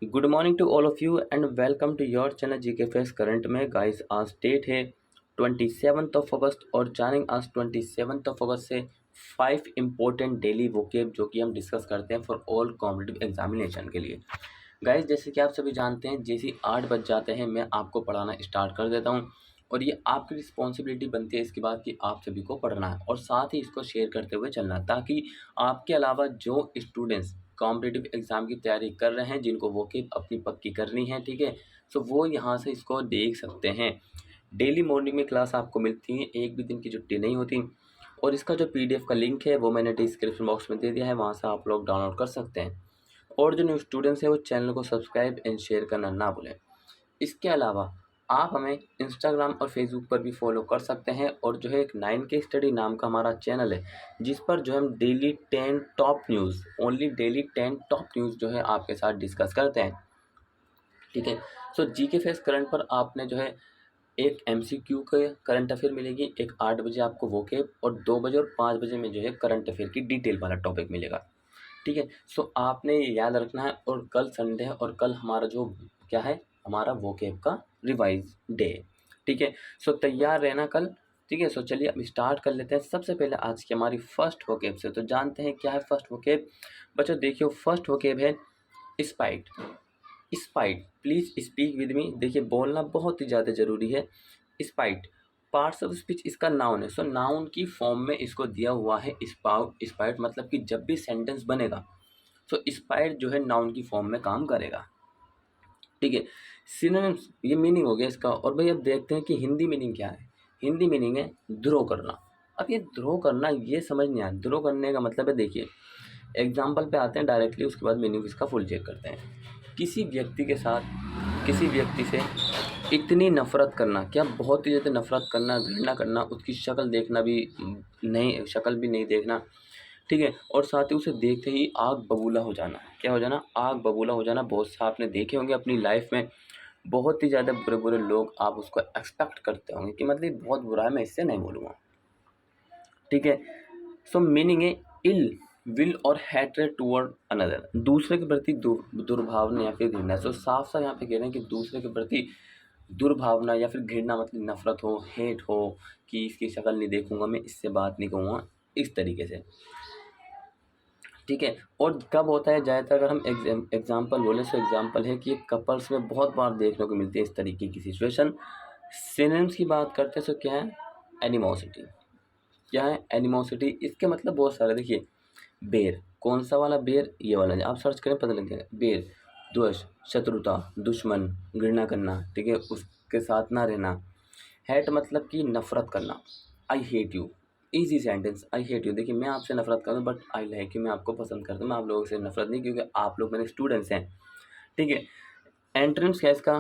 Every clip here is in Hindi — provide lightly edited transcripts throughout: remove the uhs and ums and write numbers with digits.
Good morning to all of you and welcome to your channel GK face current में गाइस। आज डेट है 27 अगस्त और जानेंगे आज 27 अगस्त से 5 इम्पोर्टेंट डेली वोकेब जो कि हम डिस्कस करते हैं फॉर ऑल कॉम्पिटिटिव एग्जामिनेशन के लिए। गाइस जैसे कि आप सभी जानते हैं, जैसे ही 8 बज जाते हैं मैं आपको पढ़ाना स्टार्ट कर देता हूँ और ये आपकी रिस्पॉन्सिबिलिटी बनती है इसके बाद कि आप सभी को पढ़ना है और साथ ही इसको शेयर करते हुए चलना, ताकि आपके अलावा जो स्टूडेंट्स कॉम्पिटिटिव एग्ज़ाम की तैयारी कर रहे हैं, जिनको वोकेब अपनी पक्की करनी है, ठीक है, सो वो यहाँ से इसको देख सकते हैं। डेली मॉर्निंग में क्लास आपको मिलती है, एक भी दिन की छुट्टी नहीं होती। और इसका जो पीडीएफ का लिंक है वो मैंने डिस्क्रिप्शन बॉक्स में दे दिया है, वहाँ से आप लोग डाउनलोड कर सकते हैं। और जो न्यू स्टूडेंट्स हैं वो चैनल को सब्सक्राइब एंड शेयर करना ना भूलें। इसके अलावा आप हमें इंस्टाग्राम और फेसबुक पर भी फॉलो कर सकते हैं और जो है एक 9K स्टडी नाम का हमारा चैनल है, जिस पर जो हम daily 10 top news, only daily 10 top news जो है आपके साथ डिस्कस करते हैं, ठीक है। सो जीके फेस करंट पर आपने जो है एक एमसीक्यू के करंट अफेयर मिलेगी, एक 8 बजे आपको वोकेब और 2 बजे और 5 बजे में जो है करंट अफेयर की डिटेल वाला टॉपिक मिलेगा, ठीक है। सो आपने ये याद रखना है। और कल संडे है और कल हमारा जो क्या है, हमारा वोकेब का रिवाइज डे, ठीक है। सो तैयार रहना कल, ठीक है। सो चलिए अब स्टार्ट कर लेते हैं। सबसे पहले आज की हमारी फर्स्ट वोकेब से तो जानते हैं क्या है फर्स्ट वोकेब। बच्चों देखियो, फर्स्ट वोकेब है spite. Spite, please speak with me. देखिए बोलना बहुत ही ज़्यादा ज़रूरी है। स्पाइट पार्ट्स ऑफ स्पीच इसका नाउन है। सो नाउन की फॉर्म में इसको दिया हुआ है स्पाइट, मतलब कि जब भी सेंटेंस बनेगा तो स्पाइट जो है नाउन की फॉर्म में काम करेगा, ठीक है। सिनोनिम्स, ये मीनिंग हो गया इसका। और भाई अब देखते हैं कि हिंदी मीनिंग क्या है। हिंदी मीनिंग है द्रोह करना। अब ये द्रोह करना ये समझ नहीं आया, द्रोह करने का मतलब है, देखिए एग्जाम्पल पे आते हैं डायरेक्टली, उसके बाद मीनिंग इसका फुल चेक करते हैं। किसी व्यक्ति के साथ, किसी व्यक्ति से इतनी नफ़रत करना, क्या बहुत ही ज़्यादा नफ़रत करना, घृणा करना, उसकी शक्ल देखना भी नहीं, शक्ल भी नहीं देखना, ठीक है। और साथ ही उसे देखते ही आग बबूला हो जाना। क्या हो जाना? आग बबूला हो जाना। बहुत से आपने देखे होंगे अपनी लाइफ में, बहुत ही ज़्यादा बुरे बुरे लोग, आप उसको एक्सपेक्ट करते होंगे कि मतलब बहुत बुरा है, मैं इससे नहीं बोलूँगा, ठीक है। सो मीनिंग है इल विल और हैट्रेड टूवर्ड अनदर, दूसरे के प्रति दुर्भावना या फिर घृणा। सो साफ साफ यहाँ पे कह रहे हैं कि दूसरे के प्रति दुर्भावना या फिर घृणा, मतलब नफरत हो, हेट हो, कि इसकी शक्ल नहीं देखूंगा, मैं इससे बात नहीं कहूँगा, इस तरीके से, ठीक है। और कब होता है ज़्यादातर, अगर हम एग्जाम्पल बोले तो एग्जाम्पल है कि कपल्स में बहुत बार देखने को मिलती है इस तरीके की सिचुएशन। सिनोनिम्स की बात करते हैं तो क्या है? एनिमोसिटी। क्या है? एनिमोसिटी। इसके मतलब बहुत सारे, देखिए बेर, कौन सा वाला बेर? ये वाला, आप सर्च करें पता लग जाएगा। बेर द्वेष, शत्रुता, दुश्मन, घृणा करना, ठीक है, उसके साथ ना रहना। हेट मतलब कि नफरत करना। I hate you, easy sentence, I hate you. देखिए मैं आपसे नफरत करता हूँ बट आई लाइक यू, मैं आपको पसंद करता हूँ, मैं आप लोगों से नफरत नहीं, क्योंकि आप लोग मेरे स्टूडेंट्स हैं, ठीक है। एंटोनिम्स क्या है इसका?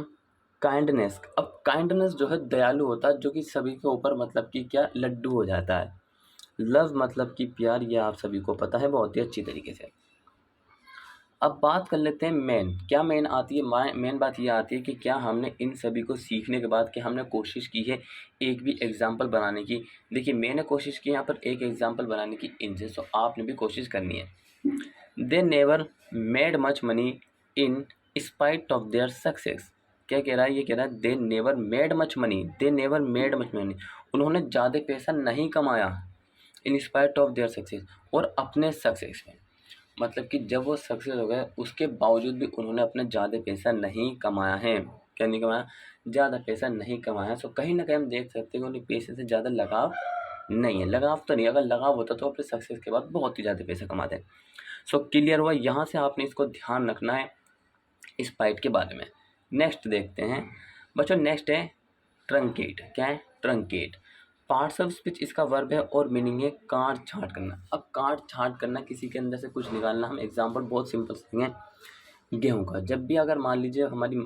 काइंडनेस। अब काइंडनेस जो है दयालु होता है, जो कि सभी के ऊपर मतलब कि क्या, लड्डू हो जाता है। लव मतलब कि प्यार, ये आप सभी को पता है बहुत ही अच्छी तरीके से। अब बात कर लेते हैं मेन। क्या मेन आती है? मेन बात ये आती है कि क्या हमने इन सभी को सीखने के बाद क्या हमने कोशिश की है एक भी एग्जाम्पल बनाने की। देखिए मैंने कोशिश की यहाँ पर एक एग्जाम्पल बनाने की इनसे, सो आपने भी कोशिश करनी है। They never made much money in spite of their success. क्या कह रहा है? ये कह रहा है they never made much money, they never made much money, उन्होंने ज़्यादा पैसा नहीं कमाया in spite of their success, और अपने सक्सेस में, मतलब कि जब वो सक्सेस हो गए उसके बावजूद भी उन्होंने अपने ज़्यादा पैसा नहीं कमाया है। क्या नहीं कमाया? ज़्यादा पैसा नहीं कमाया। सो कहीं ना कहीं हम देख सकते हैं कि उन्हें पैसे से ज़्यादा लगाव नहीं है। लगाव तो नहीं, अगर लगाव होता तो अपने सक्सेस के बाद बहुत ही ज़्यादा पैसा कमाते हैं। सो क्लियर हुआ, यहाँ से आपने इसको ध्यान रखना है इस पाइट के बारे में। नेक्स्ट देखते हैं बच्चों, नेक्स्ट है ट्रंकेट। क्या है? ट्रंकेट। पार्ट्स ऑफ स्पीच इसका वर्ब है और मीनिंग है काट छाँट करना। अब काट छाँट करना, किसी के अंदर से कुछ निकालना। हम एग्जांपल बहुत सिंपल देंगे, गेहूं का। जब भी अगर मान लीजिए हमारी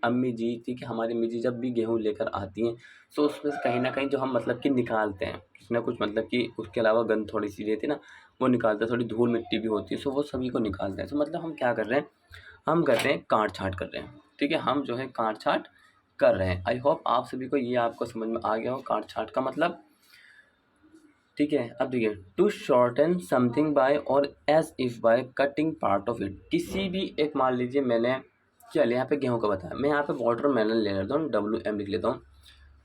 अम्मी जी, ठीक है, हमारी अम्मी जी जब भी गेहूं लेकर आती हैं, तो उसमें से कहीं ना कहीं जो हम मतलब कि निकालते हैं कुछ ना कुछ, मतलब कि उसके अलावा गंद थोड़ी सी रहती है ना, वो निकालते हैं, थोड़ी धूल मिट्टी भी होती है, सो वो सभी को निकालते हैं। तो मतलब हम क्या कर रहे हैं? हम कर रहे हैं काट छाँट कर रहे हैं, ठीक है, हम जो है काट छाँट कर रहे हैं। आई होप आप सभी को ये आपको समझ में आ गया हो काट छाँट का मतलब, ठीक है। अब देखिए, to shorten something by or as if by cutting part of it. किसी भी एक, मान लीजिए मैंने चल यहाँ पे गेहूँ का बताया, मैं यहाँ पे वाटरमेलन ले लेता हूँ, WM लिख लेता हूँ।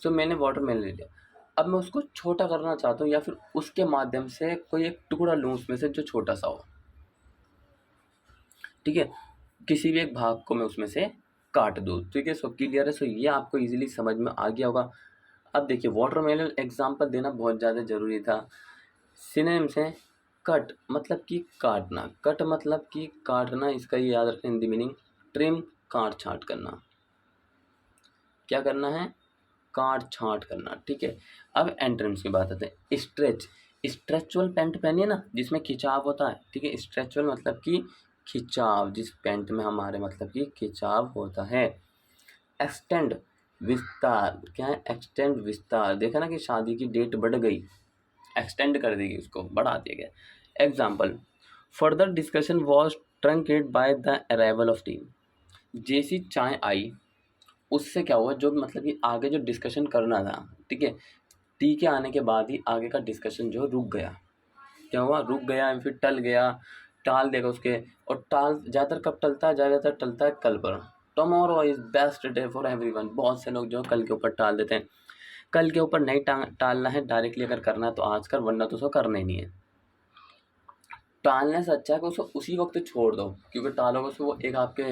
सो मैंने वाटरमेलन ले लिया। अब मैं उसको छोटा करना चाहता हूँ या फिर उसके माध्यम से कोई एक टुकड़ा लूँ उसमें से जो छोटा सा हो, ठीक है, किसी भी एक भाग को मैं उसमें से काट दूँ, ठीक है। सो क्लियर है, सो ये आपको इजीली समझ में आ गया होगा। अब देखिए वाटरमेलन एग्जाम्पल देना बहुत ज़्यादा ज़रूरी था। सिनोनिम्स हैं कट मतलब कि काटना, कट मतलब कि काटना, इसका ये याद रखें हिंदी मीनिंग, ट्रिम काट छाँट करना, क्या करना है, काट छाँट करना, ठीक है। अब एंटोनिम्स की बात आते हैं। स्ट्रेच, स्ट्रेचुअल पैंट पहनिए ना जिसमें खिंचाव होता है, ठीक है। स्ट्रेचुअल मतलब कि खिंचाव, जिस पैंट में हमारे मतलब कि खिंचाव होता है। एक्सटेंड विस्तार, क्या है, एक्सटेंड विस्तार, देखा ना कि शादी की डेट बढ़ गई, एक्सटेंड कर दी गई, उसको बढ़ा दिया गया। Example, further discussion was truncated by the arrival of tea, जैसी चाय आई उससे क्या हुआ, जो मतलब कि आगे जो डिस्कशन करना था, ठीक है, टी के आने के बाद ही आगे का डिस्कशन जो रुक गया, क्या हुआ, रुक गया, फिर टल गया, टाल देगा उसके। और टाल ज़्यादातर कब टलता है, ज़्यादातर टलता है कल पर। Tomorrow is best day for everyone, बहुत से लोग जो कल के ऊपर टाल देते हैं। कल के ऊपर नहीं टालना है, डायरेक्टली अगर करना है तो आज कर, वरना तो उसको करना ही नहीं है। टालने से अच्छा है कि उसको उसी वक्त छोड़ दो, क्योंकि टालोगे उसको वो एक आपके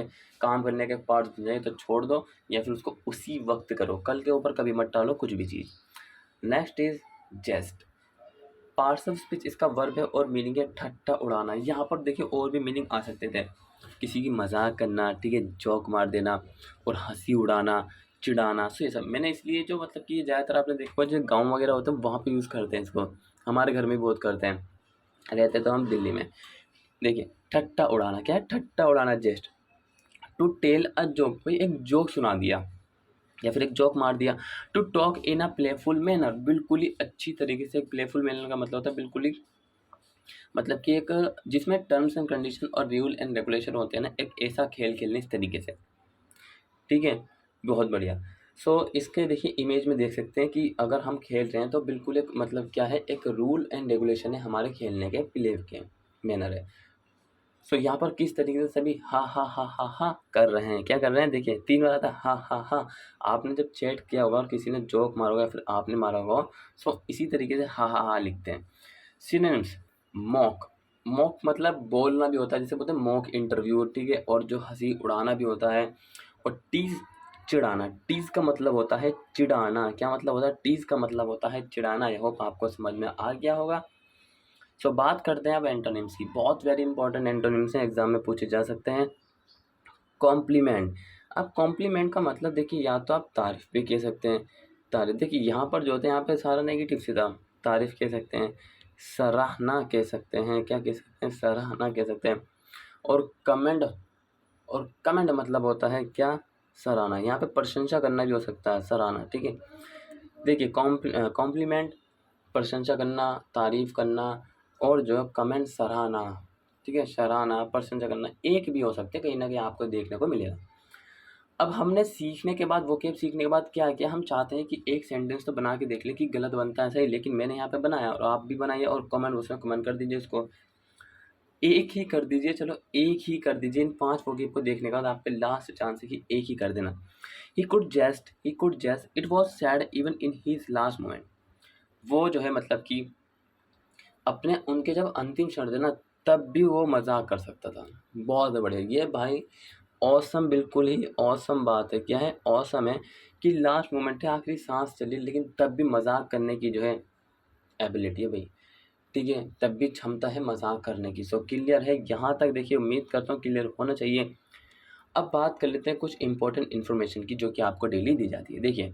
काम करने के पार्ट बन जाए, तो छोड़ दो या फिर उसको उसी वक्त करो, कल के ऊपर कभी मत टालो कुछ भी चीज़। Next is jest, parts of speech इसका वर्ब है और मीनिंग है ठट्टा उड़ाना। यहाँ पर देखिए और भी मीनिंग आ सकते थे, किसी की मजाक करना, ठीक है, जोक मार देना और हंसी उड़ाना, चिढ़ाना। सो ये सब मैंने इसलिए जो मतलब कि ज़्यादातर आपने देखा होगा जो गाँव वगैरह होते हैं वहाँ पे यूज़ करते हैं इसको, हमारे घर में भी बहुत करते हैं, रहते तो हम दिल्ली में। देखिए ठट्टा उड़ाना क्या है, ठट्टा उड़ाना जेस्ट। टू टेल अ जोक, भाई एक जोक सुना दिया या फिर एक जोक मार दिया। To talk in a playful manner, बिल्कुल ही अच्छी तरीके से। प्लेफुल मैनर का मतलब होता है बिल्कुल ही, मतलब कि एक जिसमें टर्म्स एंड कंडीशन और रूल एंड रेगुलेशन होते हैं ना, एक ऐसा खेल खेलने इस तरीके से, ठीक है, बहुत बढ़िया। सो इसके देखिए इमेज में देख सकते हैं कि अगर हम खेल रहे हैं तो बिल्कुल एक मतलब क्या है, एक रूल एंड रेगुलेशन है हमारे खेलने के, प्ले के मैनर है। सो यहाँ पर किस तरीके से सभी हा हा हा हा हा कर रहे हैं, क्या कर रहे हैं, देखिए 3 बार आता है हा हा हा। आपने जब चैट किया होगा और किसी ने जोक मारा होगा या फिर आपने मारा होगा, सो इसी तरीके से हा हा हा लिखते हैं। सिनोनिम्स, मॉक, मॉक मतलब बोलना भी होता है, जैसे बोलते हैं मॉक इंटरव्यू, ठीक है, और जो हंसी उड़ाना भी होता है। और टीज, चिढ़ाना, टीज का मतलब होता है चिढ़ाना, क्या मतलब होता है, टीज का मतलब होता है चिढ़ाना। आई होप आपको समझ में आ गया होगा। सो बात करते हैं अब एंटोनिम्स की, बहुत वेरी इंपॉर्टेंट एंटोनिम्स हैं, एग्जाम में पूछे जा सकते हैं। कॉम्प्लीमेंट, अब कॉम्प्लीमेंट का मतलब देखिए या तो आप तारीफ भी कह सकते हैं, तारीफ देखिए यहाँ पर जो होते हैं यहाँ पे सारा नेगेटिव सीधा, तारीफ कह सकते हैं, सराहना कह सकते हैं, क्या कह सकते हैं, सराहना कह सकते हैं। और कमेंड, और कमेंट मतलब होता है क्या, सराहना, यहाँ पे प्रशंसा करना भी हो सकता है, सराहना, ठीक है। देखिए कॉम्प्लीमेंट, प्रशंसा करना, तारीफ करना, और जो है कमेंट सराहना, ठीक है, सराहना प्रशंसा करना एक भी हो सकते हैं, कहीं ना कहीं आपको देखने को मिलेगा। अब हमने सीखने के बाद, वोकेब सीखने के बाद क्या किया, हम चाहते हैं कि एक सेंटेंस तो बना के देख लें कि गलत बनता है सही, लेकिन मैंने यहाँ पे बनाया और आप भी बनाइए और कमेंट उसमें कमेंट कर दीजिए, उसको एक ही कर दीजिए, चलो एक ही कर दीजिए। इन 5 वोकेब को देखने के बाद आप पे लास्ट चांस है कि एक ही कर देना। He could just, it was sad even in his last moment, वो जो है मतलब कि अपने उनके जब अंतिम क्षण थे ना तब भी वो मजाक कर सकता था। बहुत बढ़िया, ये भाई ऑसम, बिल्कुल ही ऑसम बात है, क्या है, ऑसम है कि लास्ट मोमेंट है, आखिरी सांस चली, लेकिन तब भी मजाक करने की जो है एबिलिटी है भाई, ठीक है, तब भी क्षमता है मजाक करने की। सो क्लियर है यहाँ तक, देखिए उम्मीद करता हूँ क्लियर होना चाहिए। अब बात कर लेते हैं कुछ इंपॉर्टेंट इन्फॉर्मेशन की जो कि आपको डेली दी जाती है। देखिए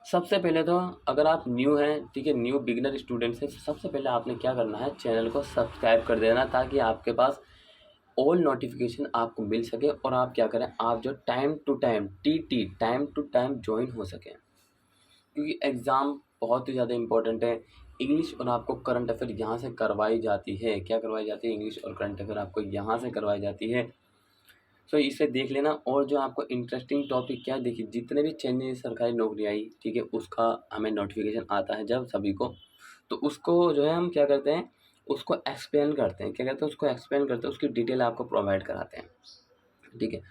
सबसे पहले तो अगर आप न्यू हैं, ठीक है, न्यू बिगिनर स्टूडेंट्स हैं, सबसे पहले आपने क्या करना है, चैनल को सब्सक्राइब कर देना ताकि आपके पास ऑल नोटिफिकेशन आपको मिल सके और आप क्या करें, आप जो time to time time to time join हो सकें, क्योंकि एग्ज़ाम बहुत ही ज़्यादा इंपॉर्टेंट है। इंग्लिश और आपको करंट अफेयर यहाँ से करवाई जाती है, क्या करवाई जाती है, इंग्लिश और करंट अफेयर आपको यहाँ से करवाई जाती है। सो इसे देख लेना। और जो आपको इंटरेस्टिंग टॉपिक क्या है, देखिए जितने भी चेंजेस सरकारी नौकरी आई, ठीक है, उसका हमें नोटिफिकेशन आता है जब सभी को, तो उसको जो है हम क्या करते हैं, उसको एक्सप्लेन करते हैं, क्या कहते हैं, उसको एक्सप्लेन करते हैं, उसकी डिटेल आपको प्रोवाइड कराते हैं, ठीक है।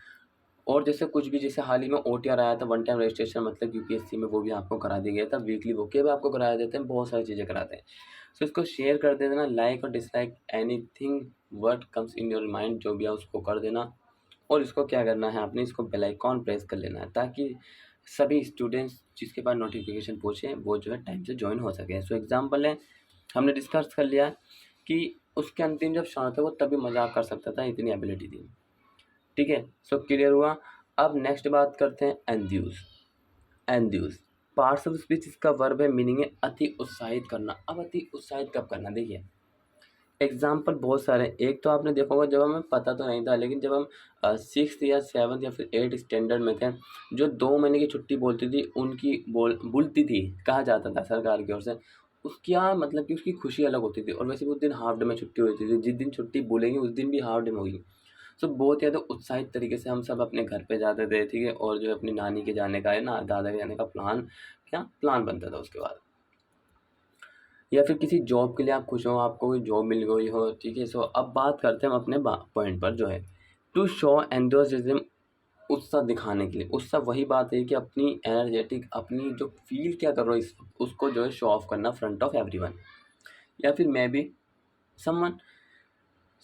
और जैसे कुछ भी, जैसे हाल ही में OTR आया था, वन टाइम रजिस्ट्रेशन, मतलब UPSC में, वो भी आपको करा दिया गया था। वीकली वोकेब आपको कराया देते हैं, बहुत सारी चीज़ें कराते हैं। सो इसको शेयर कर दे देना, लाइक और dislike anything what comes in your mind, जो भी है उसको कर देना। और इसको क्या करना है, आपने इसको बेल आइकॉन प्रेस कर लेना है, ताकि सभी स्टूडेंट्स जिसके पास नोटिफिकेशन पहुँचे वो जो है टाइम से ज्वाइन हो सके। सो एग्जाम्पल है, हमने डिस्कस कर लिया कि उसके अंतिम जब क्षण था वो तभी मजाक कर सकता था, इतनी एबिलिटी थी। ठीक है, सो क्लियर हुआ। अब नेक्स्ट बात करते हैं Enthuse. Enthuse parts of speech, इसका वर्ब है, मीनिंग है अति उत्साहित करना। अब अति उत्साहित कब करना, देखिए एग्जाम्पल बहुत सारे हैं। एक तो आपने देखा होगा, जब हमें पता तो नहीं था, लेकिन जब हम 6th या 7th या फिर 8th स्टैंडर्ड में थे, जो 2 महीने की छुट्टी बोलती थी, उनकी बुलती थी, कहा जाता था सरकार की ओर से, उसका मतलब कि उसकी खुशी अलग होती थी। और वैसे भी उस दिन हाफ डे में छुट्टी होती थी, जिस दिन छुट्टी बोलेंगे उस दिन भी हाफ डे में होगी। सो बहुत ज़्यादा उत्साहित तरीके से हम सब अपने घर पे जाते थे, ठीक है, और जो है अपनी नानी के जाने का, है ना, दादा के जाने का प्लान बनता था उसके बाद। या फिर किसी जॉब के लिए आप खुश हो, आपको कोई जॉब मिल गई हो, ठीक है। सो अब बात करते हैं हम अपने पॉइंट पर, जो है टू शो एंथुसियाज्म, उत्साह दिखाने के लिए। उत्साह वही बात है कि अपनी एनर्जेटिक, अपनी जो फील क्या कर रहे हो उसको जो है शो ऑफ करना फ्रंट ऑफ एवरीवन। या फिर मैं भी समवन,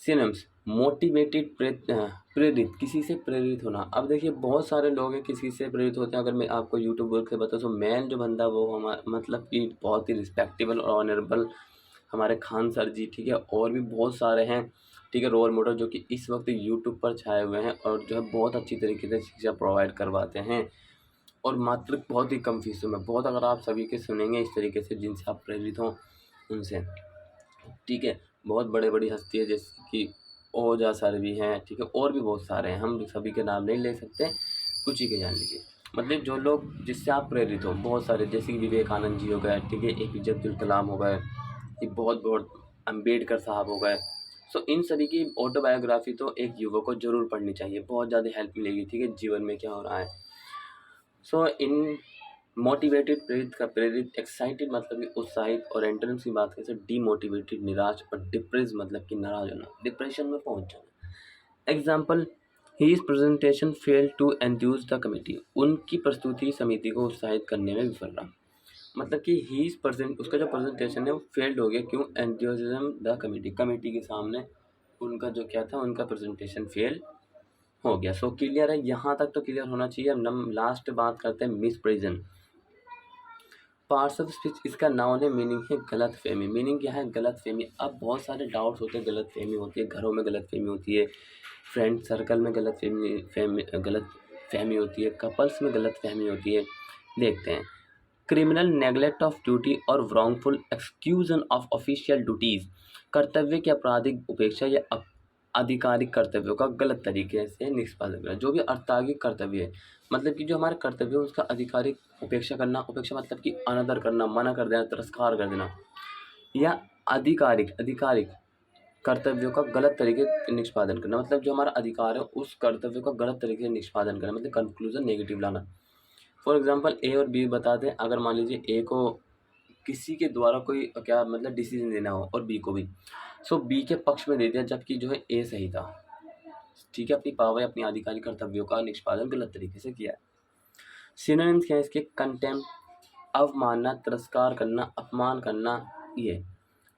सिनम्स मोटिवेटेड, प्रेरित, किसी से प्रेरित होना। अब देखिए बहुत सारे लोग हैं किसी से प्रेरित होते हैं। अगर मैं आपको यूट्यूब वर्क से बताऊँ, तो मैन जो बंदा, वो हमारा मतलब कि बहुत ही रिस्पेक्टेबल और ऑनरेबल हमारे खान सर जी, ठीक है, और भी बहुत सारे हैं, ठीक है, रोल मॉडल, जो कि इस वक्त यूट्यूब पर छाए हुए हैं और जो है बहुत अच्छी तरीके से शिक्षा प्रोवाइड करवाते हैं, और मात्र बहुत ही कम फीसों में। बहुत, अगर आप सभी के सुनेंगे इस तरीके से जिनसे आप प्रेरित हों उनसे, ठीक है, बहुत बड़े बड़ी हस्ती है, जैसे कि ओजा सर भी हैं, ठीक है, और भी बहुत सारे हैं, हम सभी के नाम नहीं ले सकते, कुछ ही के जान लीजिए। मतलब जो लोग जिससे आप प्रेरित हो, बहुत सारे, जैसे कि विवेकानंद जी हो गए, ठीक है, APJ अब्दुल कलाम हो गए, ये बहुत बहुत अम्बेडकर साहब हो गए। सो इन सभी की ऑटोबायोग्राफी तो एक युवक को जरूर पढ़नी चाहिए, बहुत ज़्यादा हेल्प मिलेगी, ठीक है, जीवन में क्या हो रहा है। सो इन मोटिवेटेड, प्रेरित, एक्साइटेड मतलब कि उत्साहित, और एंटोनिम्स की बात करें तो डीमोटिवेटेड, निराश, और डिप्रेस मतलब कि नाराज होना, डिप्रेशन में पहुंच जाना। Example, his presentation fail to enthuse the committee, उनकी प्रस्तुति समिति को उत्साहित करने में विफल रहा। मतलब कि उसका जो प्रेजेंटेशन है वो फेल्ड हो गया, क्यों, एंथ्यूजिज्म द कमिटी, कमेटी के सामने उनका जो क्या था, उनका प्रेजेंटेशन फेल हो गया। सो क्लियर है, यहाँ तक तो क्लियर होना चाहिए। अब हम लास्ट बात करते हैं मिसप्रेजेंट। पार्ट्स ऑफ स्पीच, इसका नाउन है, मीनिंग है गलत फहमी। मीनिंग क्या है, गलत फहमी। अब बहुत सारे डाउट्स होते हैं, गलत फहमी होती है, घरों में गलत फहमी होती है, फ्रेंड सर्कल में गलत फहमी होती है, कपल्स में गलत फहमी होती है। देखते हैं, क्रिमिनल नेग्लेक्ट ऑफ ड्यूटी और wrongful एक्सक्यूजन ऑफ ऑफिशियल ड्यूटीज, कर्तव्य की आपराधिक उपेक्षा या आधिकारिक कर्तव्यों का गलत तरीके से निष्पादन करना। जो भी अर्तागिक कर्तव्य है, मतलब कि जो हमारा कर्तव्य है उसका आधिकारिक उपेक्षा करना, उपेक्षा मतलब कि अनादर करना, मना कर देना, तिरस्कार कर देना, या आधिकारिक कर्तव्यों का गलत तरीके से निष्पादन करना, मतलब जो हमारा अधिकार है उस कर्तव्य का गलत तरीके से निष्पादन करना, मतलब कंक्लूजन नेगेटिव लाना। फॉर एग्जाम्पल, ए और बी बताते हैं, अगर मान लीजिए ए को किसी के द्वारा कोई क्या मतलब डिसीजन देना हो, और बी को भी, सो बी के पक्ष में दे दिया, जबकि जो है ए सही था, ठीक है, अपनी पावर, अपनी आधिकारिक कर्तव्यों का निष्पादन गलत तरीके से किया है। सिनोनिम्स क्या है इसके, कंटेम्प्ट, अवमानना, तिरस्कार करना, अपमान करना, ये।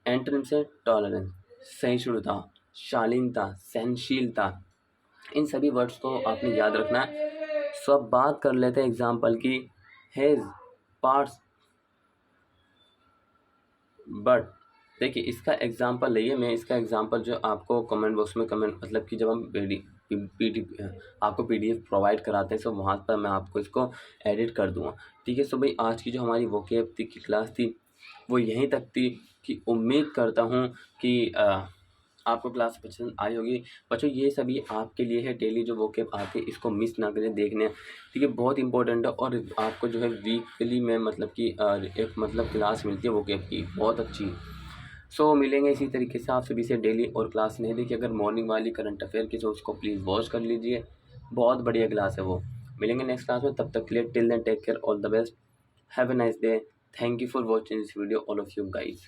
एंटोनिम्स है टॉलरेंस, सहिष्णुता, शालीनता, सहनशीलता। इन सभी वर्ड्स को आपने याद रखना है। सो अब बात कर लेते हैं एग्जाम्पल की। Has, parts, but. देखिए इसका एग्जांपल लइए, मैं इसका एग्जांपल जो आपको कमेंट बॉक्स में कमेंट, मतलब कि जब हम आपको PDF प्रोवाइड कराते हैं, सो वहाँ पर मैं आपको इसको एडिट कर दूँगा, ठीक है। सो भाई आज की जो हमारी वोकैब की क्लास थी वो यहीं तक थी, कि उम्मीद करता हूँ कि आपको क्लास पसंद आई होगी। बच्चों ये सभी आपके लिए है, डेली जो वोकैब आती है इसको मिस ना करें देखने, ठीक है, बहुत इंपॉर्टेंट है। और आपको जो है वीकली में मतलब कि एक मतलब क्लास मिलती है वोकैब की, बहुत अच्छी। सो मिलेंगे इसी तरीके से आप सभी से डेली। और क्लास नहीं देखी अगर मॉर्निंग वाली करंट अफेयर की, तो उसको प्लीज़ वॉच कर लीजिए, बहुत बढ़िया क्लास है वो। मिलेंगे नेक्स्ट क्लास में, तब तक के लिए till then take care, all the best, have a nice day, thank you for watching this video all of you guys.